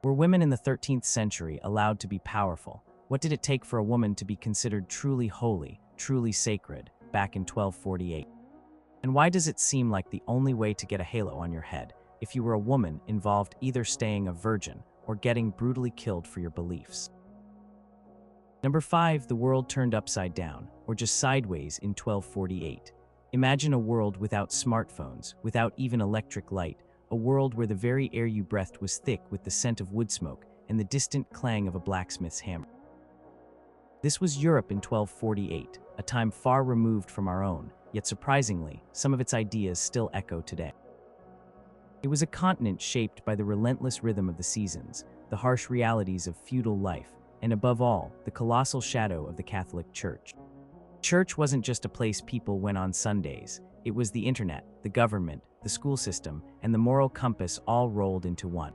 Were women in the 13th century allowed to be powerful? What did it take for a woman to be considered truly holy, truly sacred, back in 1248? And why does it seem like the only way to get a halo on your head, if you were a woman, involved either staying a virgin or getting brutally killed for your beliefs? Number 5, the world turned upside down, or just sideways in 1248. Imagine a world without smartphones, without even electric light, a world where the very air you breathed was thick with the scent of wood smoke and the distant clang of a blacksmith's hammer. This was Europe in 1248, a time far removed from our own, yet surprisingly, some of its ideas still echo today. It was a continent shaped by the relentless rhythm of the seasons, the harsh realities of feudal life, and above all, the colossal shadow of the Catholic Church. Church wasn't just a place people went on Sundays. It was the internet, the government, the school system, and the moral compass all rolled into one.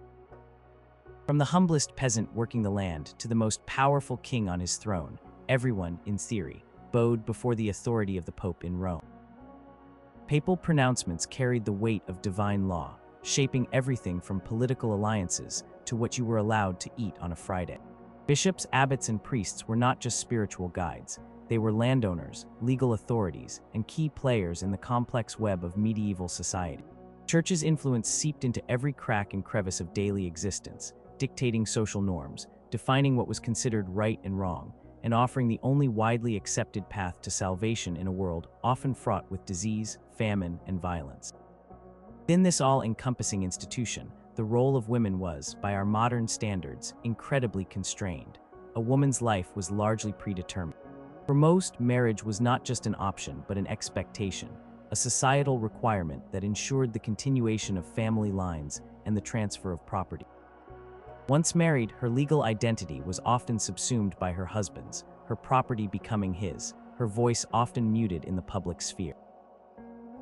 From the humblest peasant working the land to the most powerful king on his throne, everyone, in theory, bowed before the authority of the Pope in Rome. Papal pronouncements carried the weight of divine law, shaping everything from political alliances to what you were allowed to eat on a Friday. Bishops, abbots, and priests were not just spiritual guides. They were landowners, legal authorities, and key players in the complex web of medieval society. Church's influence seeped into every crack and crevice of daily existence, dictating social norms, defining what was considered right and wrong, and offering the only widely accepted path to salvation in a world often fraught with disease, famine, and violence. Within this all-encompassing institution, the role of women was, by our modern standards, incredibly constrained. A woman's life was largely predetermined. For most, marriage was not just an option but an expectation, a societal requirement that ensured the continuation of family lines and the transfer of property. Once married, her legal identity was often subsumed by her husband's, her property becoming his, her voice often muted in the public sphere.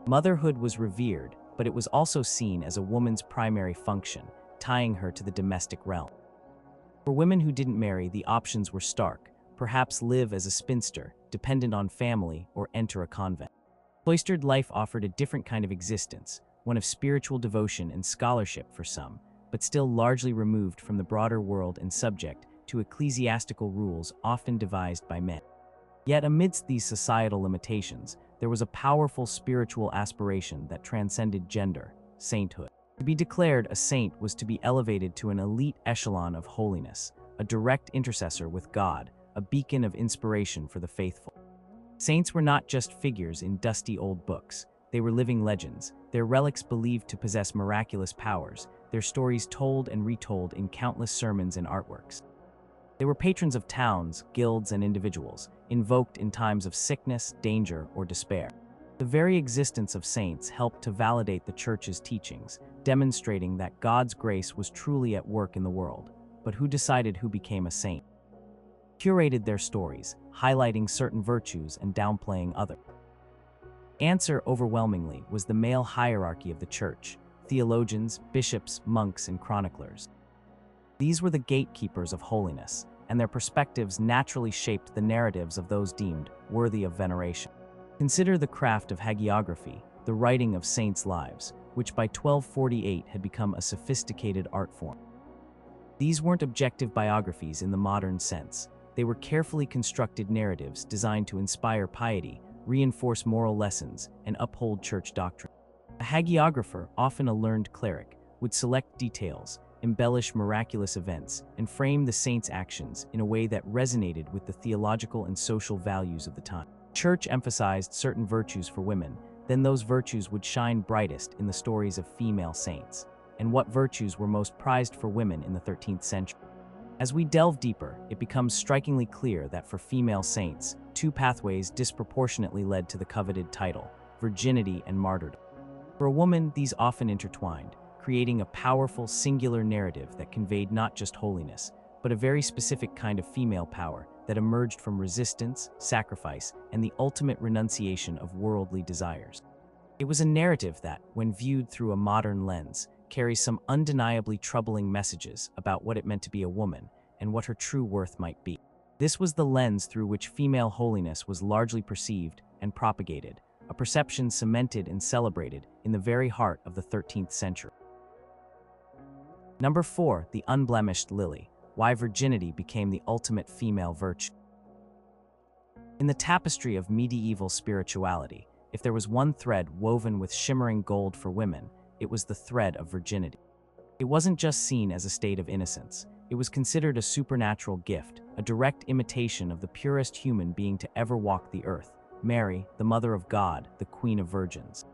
Motherhood was revered, but it was also seen as a woman's primary function, tying her to the domestic realm. For women who didn't marry, the options were stark: perhaps live as a spinster, dependent on family, or enter a convent. Cloistered life offered a different kind of existence, one of spiritual devotion and scholarship for some, but still largely removed from the broader world and subject to ecclesiastical rules often devised by men. Yet amidst these societal limitations, there was a powerful spiritual aspiration that transcended gender: sainthood. To be declared a saint was to be elevated to an elite echelon of holiness, a direct intercessor with God, a beacon of inspiration for the faithful. Saints were not just figures in dusty old books. They were living legends, their relics believed to possess miraculous powers, their stories told and retold in countless sermons and artworks. They were patrons of towns, guilds, and individuals, invoked in times of sickness, danger, or despair. The very existence of saints helped to validate the Church's teachings, demonstrating that God's grace was truly at work in the world. But who decided who became a saint? Curated their stories, highlighting certain virtues and downplaying others. Answer, overwhelmingly, was the male hierarchy of the Church: theologians, bishops, monks, and chroniclers. These were the gatekeepers of holiness, and their perspectives naturally shaped the narratives of those deemed worthy of veneration. Consider the craft of hagiography, the writing of saints' lives, which by 1248 had become a sophisticated art form. These weren't objective biographies in the modern sense. They were carefully constructed narratives designed to inspire piety, reinforce moral lessons, and uphold church doctrine. A hagiographer, often a learned cleric, would select details, embellish miraculous events, and frame the saints' actions in a way that resonated with the theological and social values of the time. Church emphasized certain virtues for women, then those virtues would shine brightest in the stories of female saints. And what virtues were most prized for women in the 13th century? As we delve deeper, it becomes strikingly clear that for female saints, two pathways disproportionately led to the coveted title: virginity and martyrdom. For a woman, these often intertwined, creating a powerful, singular narrative that conveyed not just holiness, but a very specific kind of female power that emerged from resistance, sacrifice, and the ultimate renunciation of worldly desires. It was a narrative that, when viewed through a modern lens, carries some undeniably troubling messages about what it meant to be a woman and what her true worth might be. This was the lens through which female holiness was largely perceived and propagated, a perception cemented and celebrated in the very heart of the 13th century. Number 4, the unblemished lily. Why virginity became the ultimate female virtue. In the tapestry of medieval spirituality, if there was one thread woven with shimmering gold for women, it was the thread of virginity. It wasn't just seen as a state of innocence. It was considered a supernatural gift, a direct imitation of the purest human being to ever walk the earth, Mary, the Mother of God, the Queen of Virgins.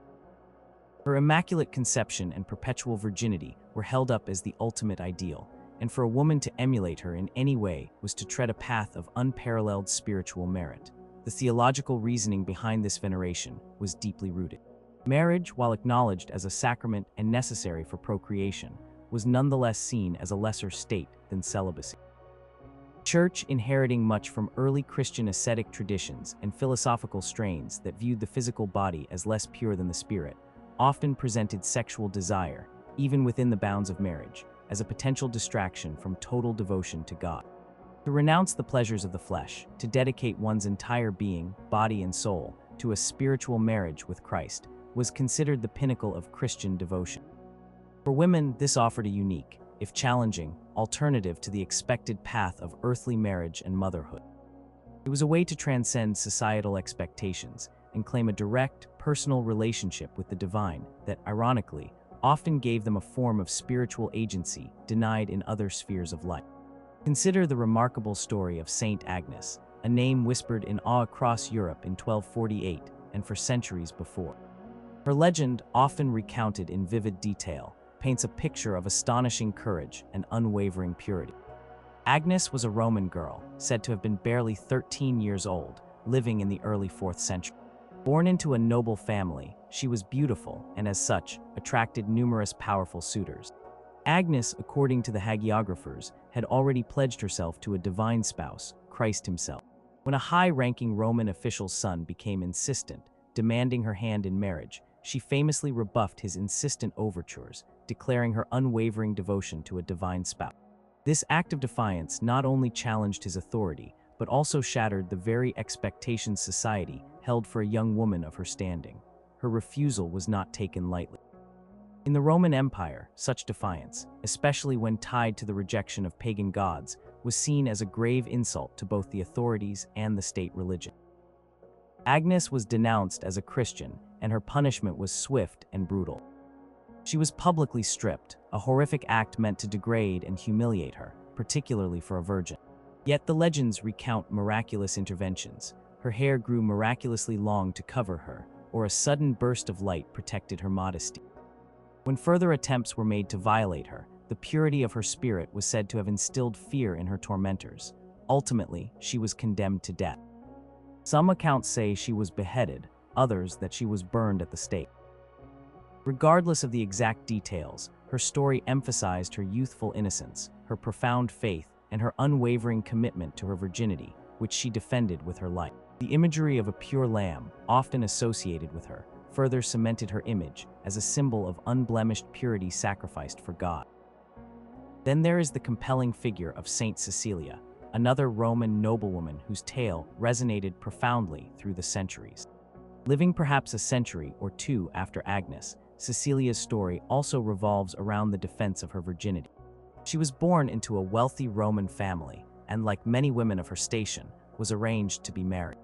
Her immaculate conception and perpetual virginity were held up as the ultimate ideal, and for a woman to emulate her in any way was to tread a path of unparalleled spiritual merit. The theological reasoning behind this veneration was deeply rooted. Marriage, while acknowledged as a sacrament and necessary for procreation, was nonetheless seen as a lesser state than celibacy. The Church, inheriting much from early Christian ascetic traditions and philosophical strains that viewed the physical body as less pure than the spirit, often presented sexual desire, even within the bounds of marriage, as a potential distraction from total devotion to God. To renounce the pleasures of the flesh, to dedicate one's entire being, body and soul, to a spiritual marriage with Christ, was considered the pinnacle of Christian devotion. For women, this offered a unique, if challenging, alternative to the expected path of earthly marriage and motherhood. It was a way to transcend societal expectations and claim a direct, personal relationship with the divine that, ironically, often gave them a form of spiritual agency denied in other spheres of life. Consider the remarkable story of Saint Agnes, a name whispered in awe across Europe in 1248 and for centuries before. Her legend, often recounted in vivid detail, paints a picture of astonishing courage and unwavering purity. Agnes was a Roman girl, said to have been barely 13 years old, living in the early 4th century. Born into a noble family, she was beautiful and, as such, attracted numerous powerful suitors. Agnes, according to the hagiographers, had already pledged herself to a divine spouse, Christ himself. When a high-ranking Roman official's son became insistent, demanding her hand in marriage, she famously rebuffed his insistent overtures, declaring her unwavering devotion to a divine spouse. This act of defiance not only challenged his authority, but also shattered the very expectations society held for a young woman of her standing. Her refusal was not taken lightly. In the Roman Empire, such defiance, especially when tied to the rejection of pagan gods, was seen as a grave insult to both the authorities and the state religion. Agnes was denounced as a Christian, and her punishment was swift and brutal. She was publicly stripped, a horrific act meant to degrade and humiliate her, particularly for a virgin. Yet the legends recount miraculous interventions. Her hair grew miraculously long to cover her, or a sudden burst of light protected her modesty. When further attempts were made to violate her, the purity of her spirit was said to have instilled fear in her tormentors. Ultimately, she was condemned to death. Some accounts say she was beheaded, others that she was burned at the stake. Regardless of the exact details, her story emphasized her youthful innocence, her profound faith, and her unwavering commitment to her virginity, which she defended with her life. The imagery of a pure lamb, often associated with her, further cemented her image as a symbol of unblemished purity sacrificed for God. Then there is the compelling figure of Saint Cecilia, another Roman noblewoman whose tale resonated profoundly through the centuries. Living perhaps a century or two after Agnes, Cecilia's story also revolves around the defense of her virginity. She was born into a wealthy Roman family and, like many women of her station, was arranged to be married.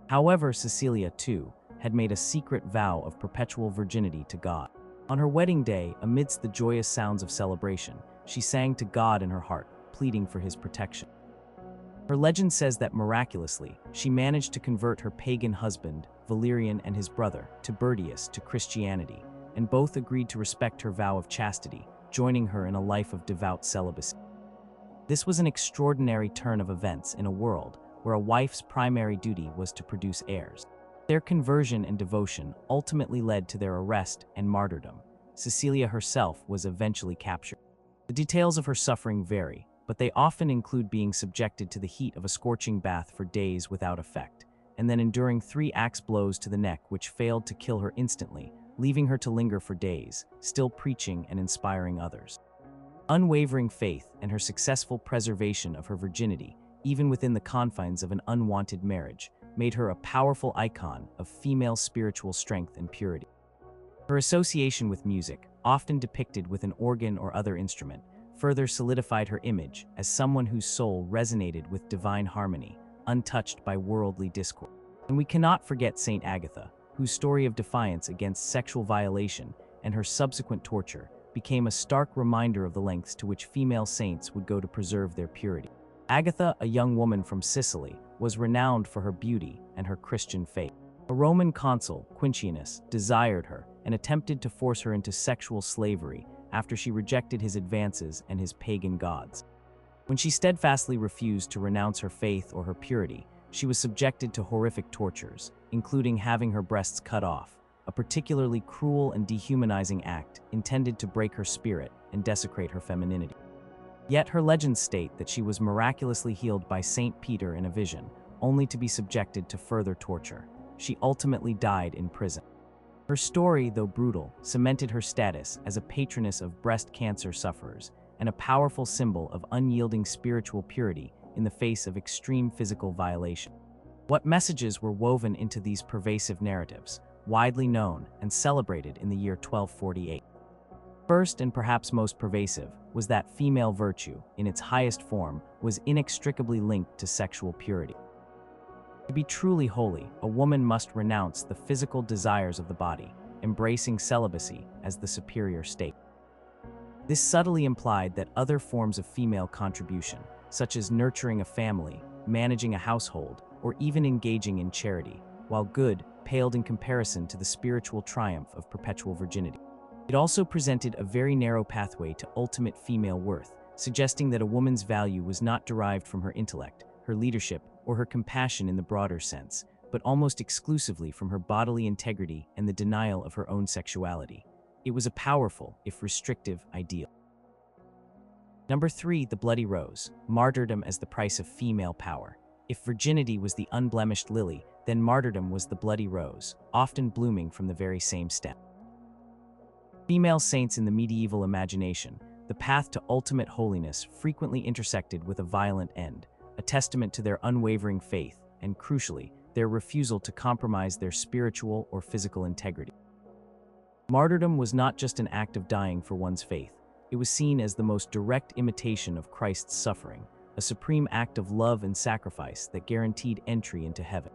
However, Cecilia, too, had made a secret vow of perpetual virginity to God. On her wedding day, amidst the joyous sounds of celebration, she sang to God in her heart, pleading for his protection. Her legend says that miraculously, she managed to convert her pagan husband, Valerian, and his brother, Tiberius, to Christianity, and both agreed to respect her vow of chastity, joining her in a life of devout celibacy. This was an extraordinary turn of events in a world where a wife's primary duty was to produce heirs. Their conversion and devotion ultimately led to their arrest and martyrdom. Cecilia herself was eventually captured. The details of her suffering vary, but they often include being subjected to the heat of a scorching bath for days without effect, and then enduring 3 axe blows to the neck which failed to kill her instantly, leaving her to linger for days, still preaching and inspiring others. Unwavering faith and her successful preservation of her virginity, even within the confines of an unwanted marriage, made her a powerful icon of female spiritual strength and purity. Her association with music, often depicted with an organ or other instrument, further solidified her image as someone whose soul resonated with divine harmony, untouched by worldly discord. And we cannot forget Saint Agatha, whose story of defiance against sexual violation and her subsequent torture became a stark reminder of the lengths to which female saints would go to preserve their purity. Agatha, a young woman from Sicily, was renowned for her beauty and her Christian faith. A Roman consul, Quintianus, desired her and attempted to force her into sexual slavery after she rejected his advances and his pagan gods. When she steadfastly refused to renounce her faith or her purity, she was subjected to horrific tortures, including having her breasts cut off, a particularly cruel and dehumanizing act intended to break her spirit and desecrate her femininity. Yet her legends state that she was miraculously healed by Saint Peter in a vision, only to be subjected to further torture. She ultimately died in prison. Her story, though brutal, cemented her status as a patroness of breast cancer sufferers and a powerful symbol of unyielding spiritual purity in the face of extreme physical violation. What messages were woven into these pervasive narratives, widely known and celebrated in the year 1248? First and perhaps most pervasive was that female virtue, in its highest form, was inextricably linked to sexual purity. To be truly holy, a woman must renounce the physical desires of the body, embracing celibacy as the superior state. This subtly implied that other forms of female contribution, such as nurturing a family, managing a household, or even engaging in charity, while good, paled in comparison to the spiritual triumph of perpetual virginity. It also presented a very narrow pathway to ultimate female worth, suggesting that a woman's value was not derived from her intellect, her leadership, or her compassion in the broader sense, but almost exclusively from her bodily integrity and the denial of her own sexuality. It was a powerful, if restrictive, ideal. Number 3, the Bloody Rose, martyrdom as the price of female power. If virginity was the unblemished lily, then martyrdom was the bloody rose, often blooming from the very same stem. Female saints in the medieval imagination, the path to ultimate holiness frequently intersected with a violent end, a testament to their unwavering faith and, crucially, their refusal to compromise their spiritual or physical integrity. Martyrdom was not just an act of dying for one's faith. It was seen as the most direct imitation of Christ's suffering, a supreme act of love and sacrifice that guaranteed entry into heaven.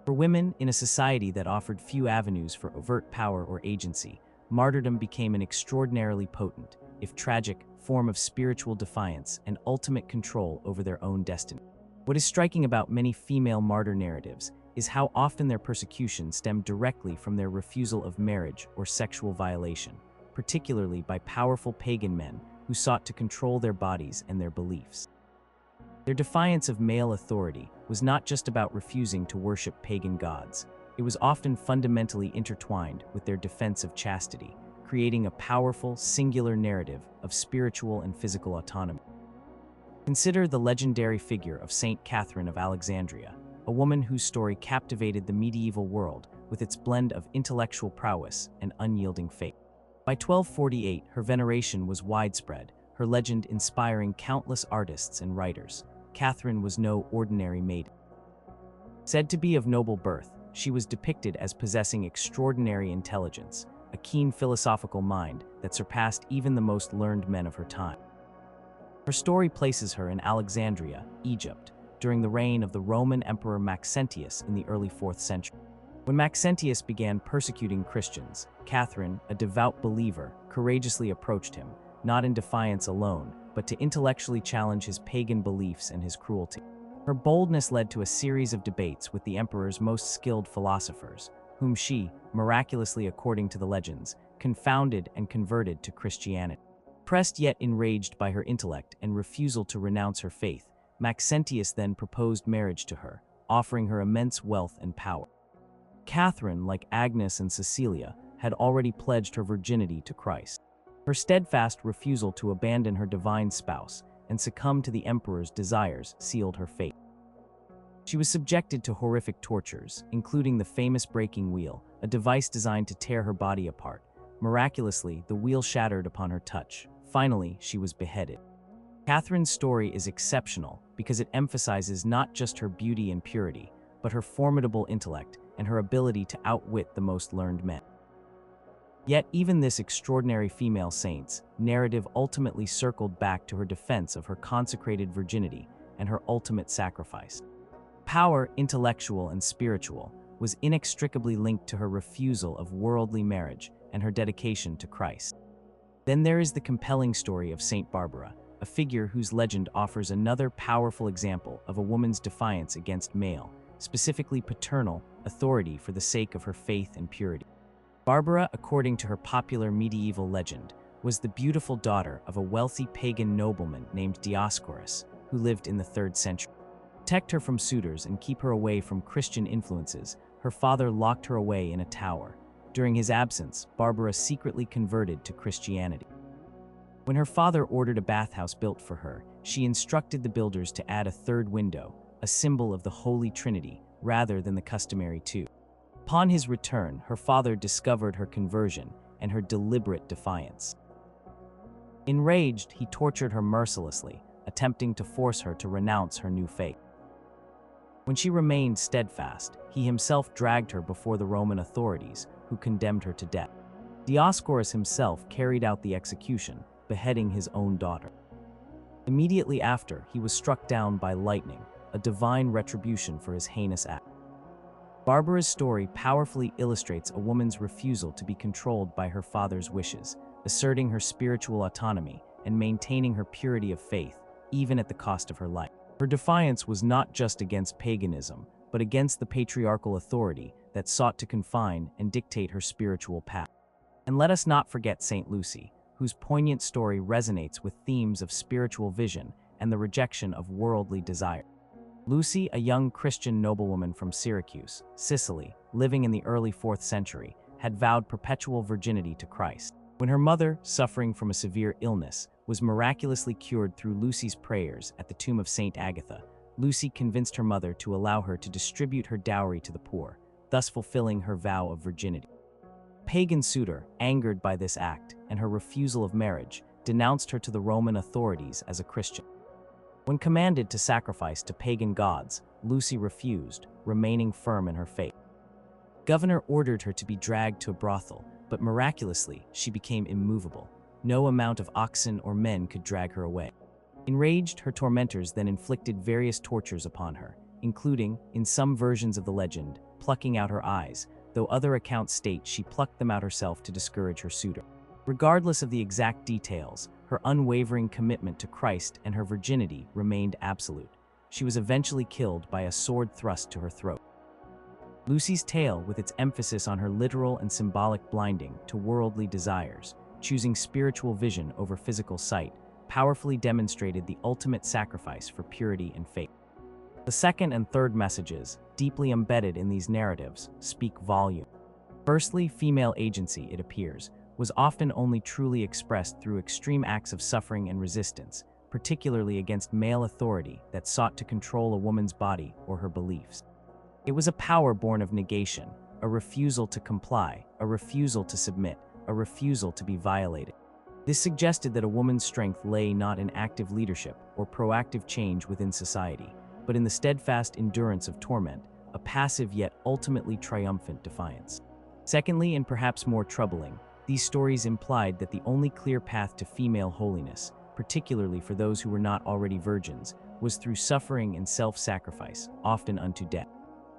For women, in a society that offered few avenues for overt power or agency, martyrdom became an extraordinarily potent, if tragic, form of spiritual defiance and ultimate control over their own destiny. What is striking about many female martyr narratives is how often their persecution stemmed directly from their refusal of marriage or sexual violation, particularly by powerful pagan men who sought to control their bodies and their beliefs. Their defiance of male authority was not just about refusing to worship pagan gods. It was often fundamentally intertwined with their defense of chastity, creating a powerful, singular narrative of spiritual and physical autonomy. Consider the legendary figure of Saint Catherine of Alexandria, a woman whose story captivated the medieval world with its blend of intellectual prowess and unyielding faith. By 1248, her veneration was widespread, her legend inspiring countless artists and writers. Catherine was no ordinary maiden. Said to be of noble birth, she was depicted as possessing extraordinary intelligence, a keen philosophical mind that surpassed even the most learned men of her time. Her story places her in Alexandria, Egypt, during the reign of the Roman Emperor Maxentius in the early 4th century. When Maxentius began persecuting Christians, Catherine, a devout believer, courageously approached him, not in defiance alone, but to intellectually challenge his pagan beliefs and his cruelty. Her boldness led to a series of debates with the emperor's most skilled philosophers, whom she, miraculously according to the legends, confounded and converted to Christianity. Pressed yet enraged by her intellect and refusal to renounce her faith, Maxentius then proposed marriage to her, offering her immense wealth and power. Catherine, like Agnes and Cecilia, had already pledged her virginity to Christ. Her steadfast refusal to abandon her divine spouse and succumb to the emperor's desires sealed her fate. She was subjected to horrific tortures, including the famous breaking wheel, a device designed to tear her body apart. Miraculously, the wheel shattered upon her touch. Finally, she was beheaded. Catherine's story is exceptional because it emphasizes not just her beauty and purity, but her formidable intellect and her ability to outwit the most learned men. Yet even this extraordinary female saint's narrative ultimately circled back to her defense of her consecrated virginity and her ultimate sacrifice. Power, intellectual and spiritual, was inextricably linked to her refusal of worldly marriage and her dedication to Christ. Then there is the compelling story of Saint Barbara, a figure whose legend offers another powerful example of a woman's defiance against male, specifically paternal, authority for the sake of her faith and purity. Barbara, according to her popular medieval legend, was the beautiful daughter of a wealthy pagan nobleman named Dioscorus, who lived in the 3rd century. To protect her from suitors and keep her away from Christian influences, her father locked her away in a tower. During his absence, Barbara secretly converted to Christianity. When her father ordered a bathhouse built for her, she instructed the builders to add a 3rd window, a symbol of the Holy Trinity, rather than the customary 2. Upon his return, her father discovered her conversion and her deliberate defiance. Enraged, he tortured her mercilessly, attempting to force her to renounce her new faith. When she remained steadfast, he himself dragged her before the Roman authorities, who condemned her to death. Dioscorus himself carried out the execution, beheading his own daughter. Immediately after, he was struck down by lightning, a divine retribution for his heinous act. Barbara's story powerfully illustrates a woman's refusal to be controlled by her father's wishes, asserting her spiritual autonomy and maintaining her purity of faith, even at the cost of her life. Her defiance was not just against paganism, but against the patriarchal authority that sought to confine and dictate her spiritual path. And let us not forget Saint Lucy, whose poignant story resonates with themes of spiritual vision and the rejection of worldly desire. Lucy, a young Christian noblewoman from Syracuse, Sicily, living in the early 4th century, had vowed perpetual virginity to Christ. When her mother, suffering from a severe illness, was miraculously cured through Lucy's prayers at the tomb of Saint Agatha, Lucy convinced her mother to allow her to distribute her dowry to the poor, thus fulfilling her vow of virginity. A pagan suitor, angered by this act and her refusal of marriage, denounced her to the Roman authorities as a Christian. When commanded to sacrifice to pagan gods, Lucy refused, remaining firm in her faith. The governor ordered her to be dragged to a brothel, but miraculously, she became immovable. No amount of oxen or men could drag her away. Enraged, her tormentors then inflicted various tortures upon her, including, in some versions of the legend, plucking out her eyes, though other accounts state she plucked them out herself to discourage her suitor. Regardless of the exact details, her unwavering commitment to Christ and her virginity remained absolute. She was eventually killed by a sword thrust to her throat. Lucy's tale, with its emphasis on her literal and symbolic blinding to worldly desires, choosing spiritual vision over physical sight, powerfully demonstrated the ultimate sacrifice for purity and faith. The second and third messages, deeply embedded in these narratives, speak volumes. Firstly, female agency, it appears, was often only truly expressed through extreme acts of suffering and resistance, particularly against male authority that sought to control a woman's body or her beliefs. It was a power born of negation, a refusal to comply, a refusal to submit, a refusal to be violated. This suggested that a woman's strength lay not in active leadership or proactive change within society, but in the steadfast endurance of torment, a passive yet ultimately triumphant defiance. Secondly, and perhaps more troubling, these stories implied that the only clear path to female holiness, particularly for those who were not already virgins, was through suffering and self-sacrifice, often unto death.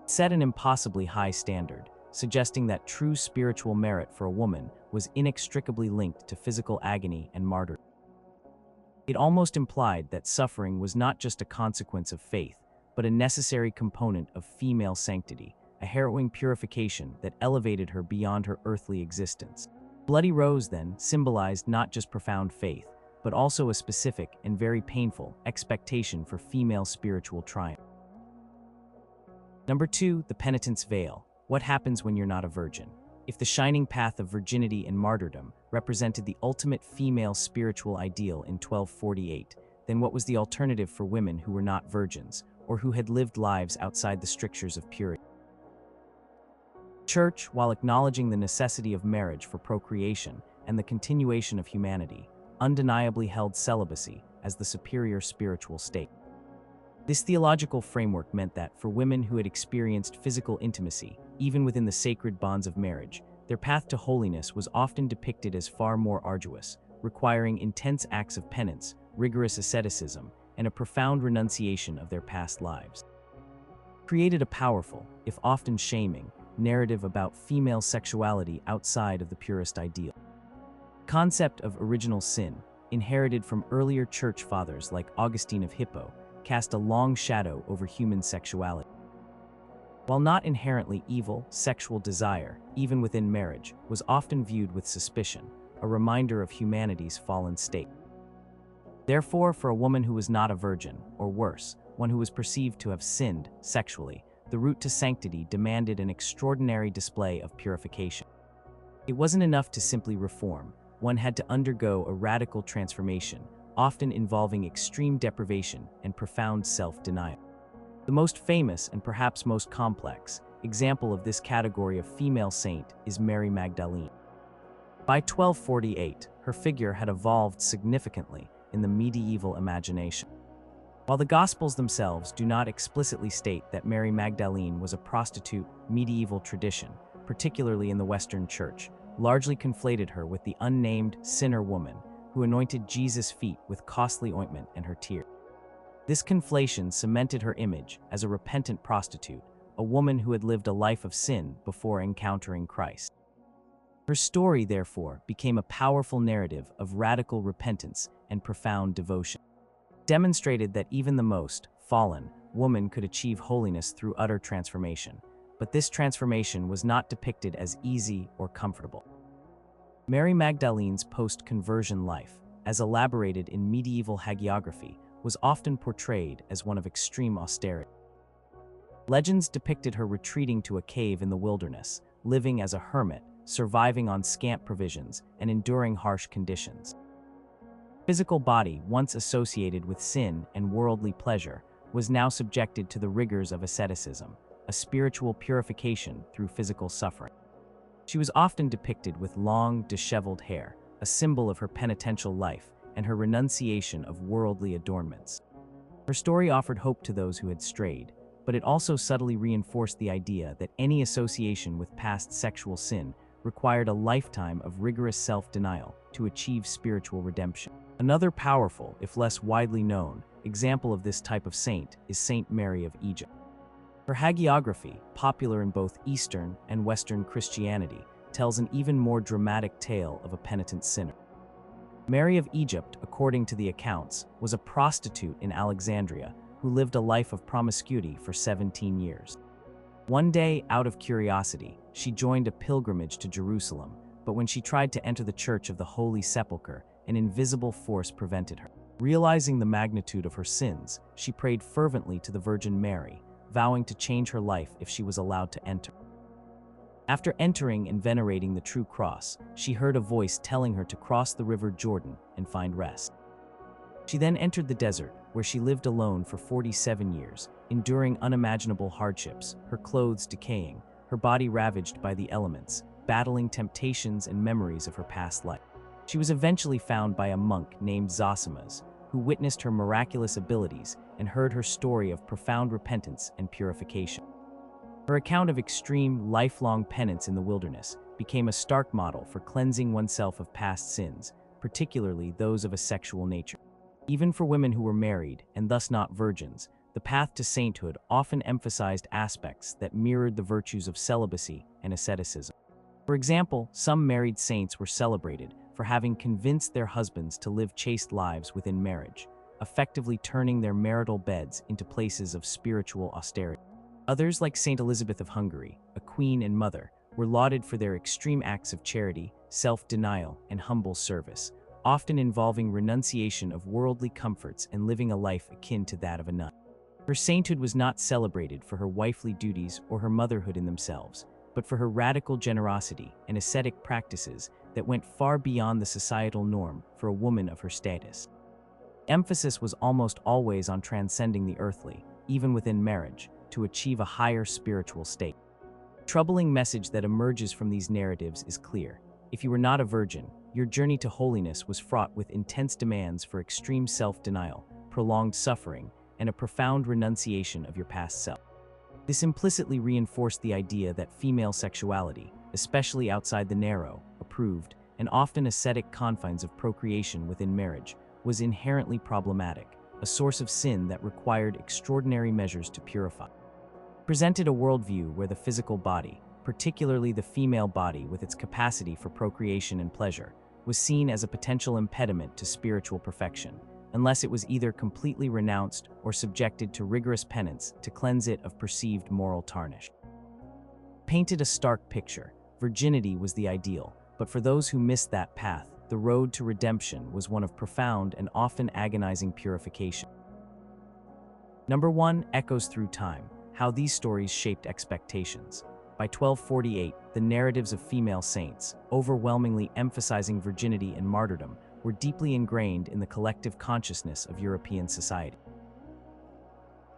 It set an impossibly high standard, suggesting that true spiritual merit for a woman was inextricably linked to physical agony and martyrdom. It almost implied that suffering was not just a consequence of faith, but a necessary component of female sanctity, a harrowing purification that elevated her beyond her earthly existence. Bloody Rose, then, symbolized not just profound faith, but also a specific and very painful expectation for female spiritual triumph. Number 2, the penitent's veil. What happens when you're not a virgin? If the shining path of virginity and martyrdom represented the ultimate female spiritual ideal in 1248, then what was the alternative for women who were not virgins, or who had lived lives outside the strictures of purity? The Church, while acknowledging the necessity of marriage for procreation and the continuation of humanity, undeniably held celibacy as the superior spiritual state. This theological framework meant that, for women who had experienced physical intimacy, even within the sacred bonds of marriage, their path to holiness was often depicted as far more arduous, requiring intense acts of penance, rigorous asceticism, and a profound renunciation of their past lives. Created a powerful, if often shaming, narrative about female sexuality outside of the purest ideal. The concept of original sin, inherited from earlier church fathers like Augustine of Hippo, cast a long shadow over human sexuality. While not inherently evil, sexual desire, even within marriage, was often viewed with suspicion, a reminder of humanity's fallen state. Therefore, for a woman who was not a virgin, or worse, one who was perceived to have sinned sexually, the route to sanctity demanded an extraordinary display of purification. It wasn't enough to simply reform. One had to undergo a radical transformation, often involving extreme deprivation and profound self-denial. The most famous and perhaps most complex example of this category of female saint is Mary Magdalene. By 1248, her figure had evolved significantly in the medieval imagination. While the Gospels themselves do not explicitly state that Mary Magdalene was a prostitute, medieval tradition, particularly in the Western Church, largely conflated her with the unnamed sinner woman who anointed Jesus' feet with costly ointment and her tears. This conflation cemented her image as a repentant prostitute, a woman who had lived a life of sin before encountering Christ. Her story, therefore, became a powerful narrative of radical repentance and profound devotion. It demonstrated that even the most fallen woman could achieve holiness through utter transformation, but this transformation was not depicted as easy or comfortable. Mary Magdalene's post-conversion life, as elaborated in medieval hagiography, was often portrayed as one of extreme austerity. Legends depicted her retreating to a cave in the wilderness, living as a hermit, surviving on scant provisions, and enduring harsh conditions. Her physical body, once associated with sin and worldly pleasure, was now subjected to the rigors of asceticism, a spiritual purification through physical suffering. She was often depicted with long, disheveled hair, a symbol of her penitential life and her renunciation of worldly adornments. Her story offered hope to those who had strayed, but it also subtly reinforced the idea that any association with past sexual sin required a lifetime of rigorous self-denial to achieve spiritual redemption. Another powerful, if less widely known, example of this type of saint is Saint Mary of Egypt. Her hagiography, popular in both Eastern and Western Christianity, tells an even more dramatic tale of a penitent sinner. Mary of Egypt, according to the accounts, was a prostitute in Alexandria who lived a life of promiscuity for 17 years. One day, out of curiosity, she joined a pilgrimage to Jerusalem, but when she tried to enter the Church of the Holy Sepulchre, an invisible force prevented her. Realizing the magnitude of her sins, she prayed fervently to the Virgin Mary, vowing to change her life if she was allowed to enter. After entering and venerating the true cross, she heard a voice telling her to cross the river Jordan and find rest. She then entered the desert, where she lived alone for 47 years, enduring unimaginable hardships, her clothes decaying, her body ravaged by the elements, battling temptations and memories of her past life. She was eventually found by a monk named Zosimas, who witnessed her miraculous abilities and heard her story of profound repentance and purification. Her account of extreme, lifelong penance in the wilderness became a stark model for cleansing oneself of past sins, particularly those of a sexual nature. Even for women who were married, and thus not virgins, the path to sainthood often emphasized aspects that mirrored the virtues of celibacy and asceticism. For example, some married saints were celebrated for having convinced their husbands to live chaste lives within marriage, effectively turning their marital beds into places of spiritual austerity. Others, like Saint Elizabeth of Hungary, a queen and mother, were lauded for their extreme acts of charity, self-denial, and humble service, often involving renunciation of worldly comforts and living a life akin to that of a nun. Her sainthood was not celebrated for her wifely duties or her motherhood in themselves, but for her radical generosity and ascetic practices that went far beyond the societal norm for a woman of her status. Emphasis was almost always on transcending the earthly, even within marriage, to achieve a higher spiritual state. The troubling message that emerges from these narratives is clear. If you were not a virgin, your journey to holiness was fraught with intense demands for extreme self-denial, prolonged suffering, and a profound renunciation of your past self. This implicitly reinforced the idea that female sexuality, especially outside the narrow, approved, and often ascetic confines of procreation within marriage, was inherently problematic, a source of sin that required extraordinary measures to purify. It presented a worldview where the physical body, particularly the female body with its capacity for procreation and pleasure, was seen as a potential impediment to spiritual perfection, unless it was either completely renounced or subjected to rigorous penance to cleanse it of perceived moral tarnish. Painted a stark picture. Virginity was the ideal, but for those who missed that path, the road to redemption was one of profound and often agonizing purification. Number 1, echoes through time, how these stories shaped expectations. By 1248, the narratives of female saints, overwhelmingly emphasizing virginity and martyrdom, were deeply ingrained in the collective consciousness of European society.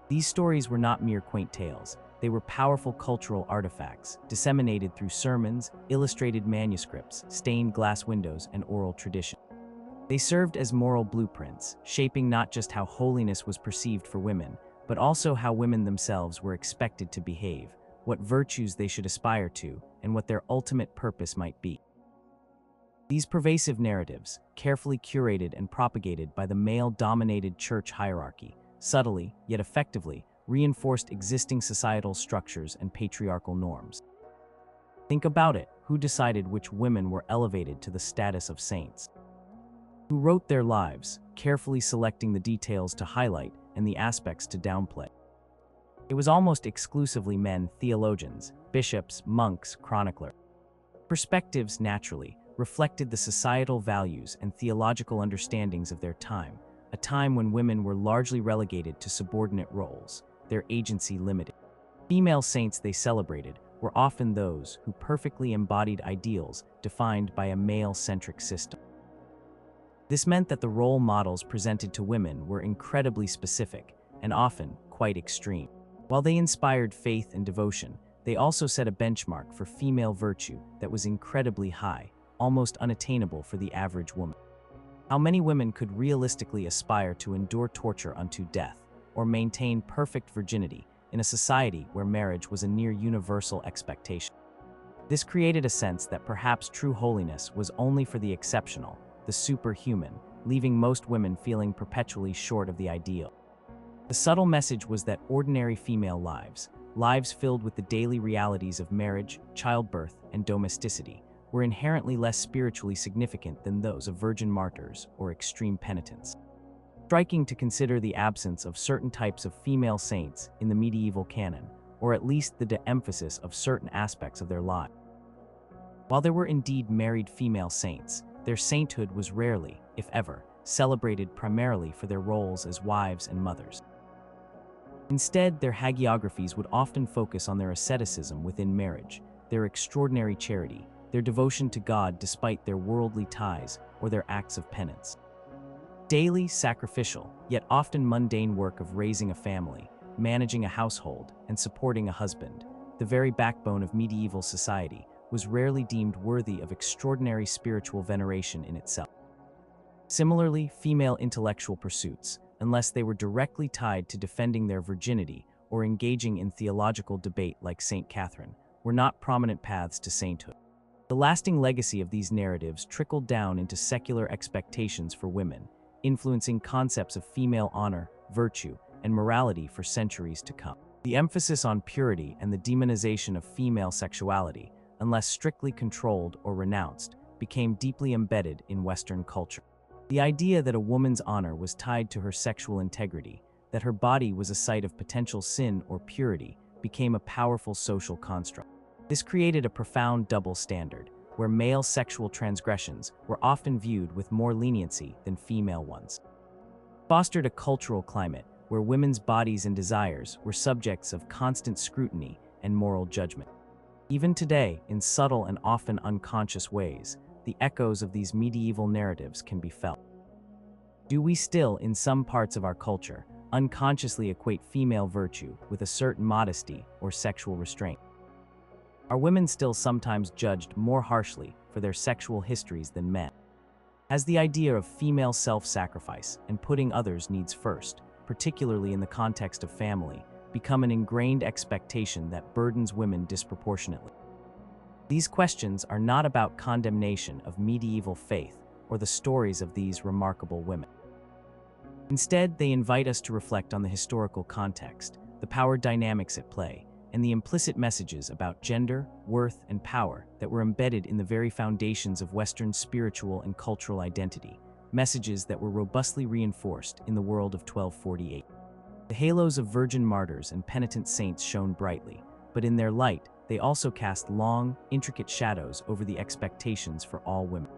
These stories were not mere quaint tales. They were powerful cultural artifacts, disseminated through sermons, illustrated manuscripts, stained glass windows, and oral tradition. They served as moral blueprints, shaping not just how holiness was perceived for women, but also how women themselves were expected to behave, what virtues they should aspire to, and what their ultimate purpose might be. These pervasive narratives, carefully curated and propagated by the male-dominated church hierarchy, subtly, yet effectively, reinforced existing societal structures and patriarchal norms. Think about it. Who decided which women were elevated to the status of saints? Who wrote their lives, carefully selecting the details to highlight and the aspects to downplay? It was almost exclusively men, theologians, bishops, monks, chroniclers. Perspectives, naturally, reflected the societal values and theological understandings of their time, a time when women were largely relegated to subordinate roles, their agency limited. Female saints they celebrated were often those who perfectly embodied ideals defined by a male-centric system. This meant that the role models presented to women were incredibly specific and often quite extreme. While they inspired faith and devotion, they also set a benchmark for female virtue that was incredibly high, almost unattainable for the average woman. How many women could realistically aspire to endure torture unto death or maintain perfect virginity in a society where marriage was a near universal expectation? This created a sense that perhaps true holiness was only for the exceptional, the superhuman, leaving most women feeling perpetually short of the ideal. The subtle message was that ordinary female lives, lives filled with the daily realities of marriage, childbirth, and domesticity, were inherently less spiritually significant than those of virgin martyrs or extreme penitents. Striking to consider the absence of certain types of female saints in the medieval canon, or at least the de-emphasis of certain aspects of their lives. While there were indeed married female saints, their sainthood was rarely, if ever, celebrated primarily for their roles as wives and mothers. Instead, their hagiographies would often focus on their asceticism within marriage, their extraordinary charity, their devotion to God despite their worldly ties or their acts of penance. Daily, sacrificial, yet often mundane work of raising a family, managing a household, and supporting a husband, the very backbone of medieval society, was rarely deemed worthy of extraordinary spiritual veneration in itself. Similarly, female intellectual pursuits, unless they were directly tied to defending their virginity or engaging in theological debate like Saint Catherine, were not prominent paths to sainthood. The lasting legacy of these narratives trickled down into secular expectations for women, influencing concepts of female honor, virtue, and morality for centuries to come. The emphasis on purity and the demonization of female sexuality, unless strictly controlled or renounced, became deeply embedded in Western culture. The idea that a woman's honor was tied to her sexual integrity, that her body was a site of potential sin or purity, became a powerful social construct. This created a profound double standard, where male sexual transgressions were often viewed with more leniency than female ones. It fostered a cultural climate where women's bodies and desires were subjects of constant scrutiny and moral judgment. Even today, in subtle and often unconscious ways, the echoes of these medieval narratives can be felt. Do we still, in some parts of our culture, unconsciously equate female virtue with a certain modesty or sexual restraint? Are women still sometimes judged more harshly for their sexual histories than men? Has the idea of female self-sacrifice and putting others' needs first, particularly in the context of family, become an ingrained expectation that burdens women disproportionately? These questions are not about condemnation of medieval faith or the stories of these remarkable women. Instead, they invite us to reflect on the historical context, the power dynamics at play, and the implicit messages about gender, worth, and power that were embedded in the very foundations of Western spiritual and cultural identity, messages that were robustly reinforced in the world of 1248. The halos of virgin martyrs and penitent saints shone brightly, but in their light, they also cast long, intricate shadows over the expectations for all women.